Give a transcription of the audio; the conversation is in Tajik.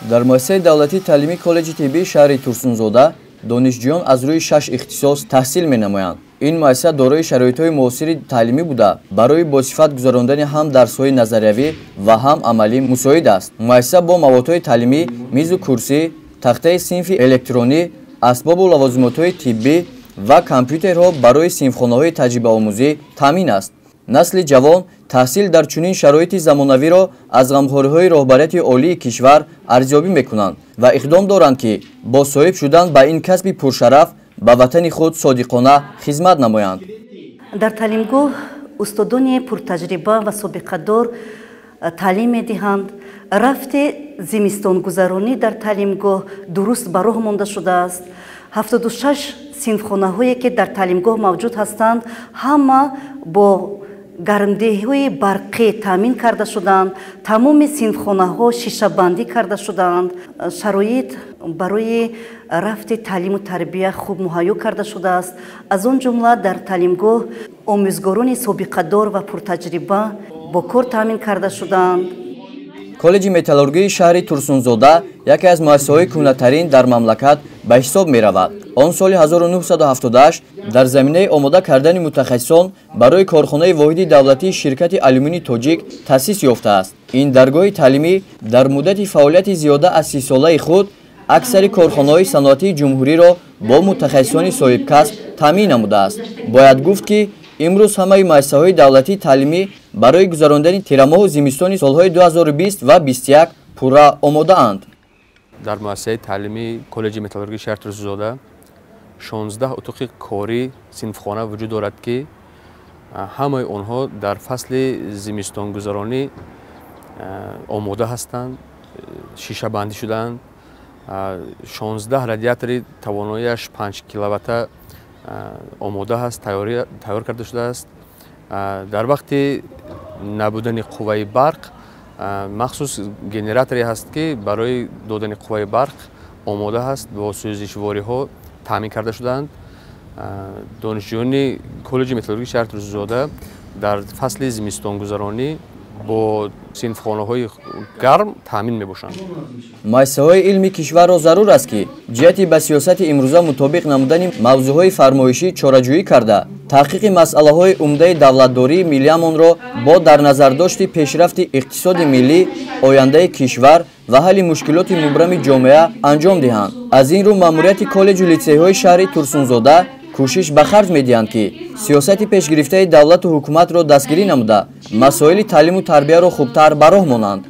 дар муассисаи давлатии таълими коллеҷи тиббии шаҳри Турсунзода донишҷӯён аз рӯи 6 ихтисос таҳсил менамоянд. ин муассиса дорои шароитҳои муосири таълимӣ буда барои босифат гузарондани ҳам дарсҳои назариявӣ ва ҳам амалӣ мусоид аст. муассиса бо маводҳои таълимӣ мизу курсӣ, тахтаи синфи электронӣ, асбобу лавозимотҳои тиббӣ ва компютерҳо барои синфхонаҳои таҷрибаомӯзӣ таъмин аст. насли ҷавон таҳсил дар чунин шароити замонавиро аз ғамхориҳои роҳбарияти олии кишвар арзёбӣ мекунанд ва иқдом доранд ки бо соҳиб шудан ба ин касби пуршараф ба ватани худ содиқона хизмат намоянд. дар таълимгоҳ устодони пуртаҷриба ва собиқадор таълим медиҳанд. рафти зимистонгузаронӣ дар таълимгоҳ дуруст ба роҳ монда шудааст. 76 синфхонаҳое ки дар таълимгоҳ мавҷуд ҳастанд, ҳама бо гармдеҳии барқӣ таъмин карда шуданд. тамоми синфхонаҳо шишабандӣ карда шуданд. шароит барои рафти таълиму тарбия хуб муҳайё карда шудааст. аз он ҷумла дар таълимгоҳ омӯзгорони собиқадор ва пуртаҷриба бо кор таъмин карда шуданд. коллеҷи металлургии шаҳри Турсунзода яке аз муассисаҳои кӯҳнатарин дар мамлакат ба ҳисоб меравад. он соли 1978 дар заминаи омода кардани мутахассисон барои корхонаи воҳиди давлатии ширкати алюминии тоҷик таъсис ёфтааст. ин даргоҳи таълимӣ дар муддати фаъолияти зиёда аз 30 солаи худ аксари корхонаҳои саноатии ҷумҳуриро бо мутахассисони соҳибкасб таъмин намудааст. бояд гуфт ки имрӯз ҳамаи муассисаҳои давлатии таълимӣ барои гузарондани тирамоҳу зимистони солҳои 2020 ва 2021 пурра омодаанд. дар муассисаи таълимии коллеҷи металлургии шаҳри Турсунзода 16 утуқи корӣ синфхона вуҷуд дорад ки ҳамаи онҳо дар фасли зимистонгузаронӣ омода ҳастанд, шишабандӣ шуданд. 16 радиатори тавоноияш 5 киловатта омода ҳаст, тайёр карда шудааст. дар вақти набудани қувваи барқ махсус генераторе ҳаст ки барои додани қувваи барқ омода ҳаст, бо сӯзишвориҳо таъмин карда шуданд. донишҷӯёни коллеҷи металлургии шаҳри Турсунзода дар фасли зимистонгузаронӣ бо синфхонаҳои гарм таъмин мебошанд. муассисаҳои илми кишварро зарур аст ки ҷиҳати ба сиёсати имрӯза мутобиқ намудани мавзӯъҳои фармоишӣ чораҷӯӣ карда таҳқиқи масъалаҳои умдаи давлатдории миллиамонро бо дар назардошти пешрафти иқтисоди миллӣ, ояндаи кишвар ва ҳалли мушкилоти мубрами ҷомеа анҷом диҳанд. аз ин рӯ маъмурияти коллеҷу литсейҳои шаҳри Турсунзода кӯшиш ба харҷ медиҳанд ки сиёсати пешгирифтаи давлату ҳукуматро дастгирӣ намуда масоили таълиму тарбияро хубтар ба роҳ монанд.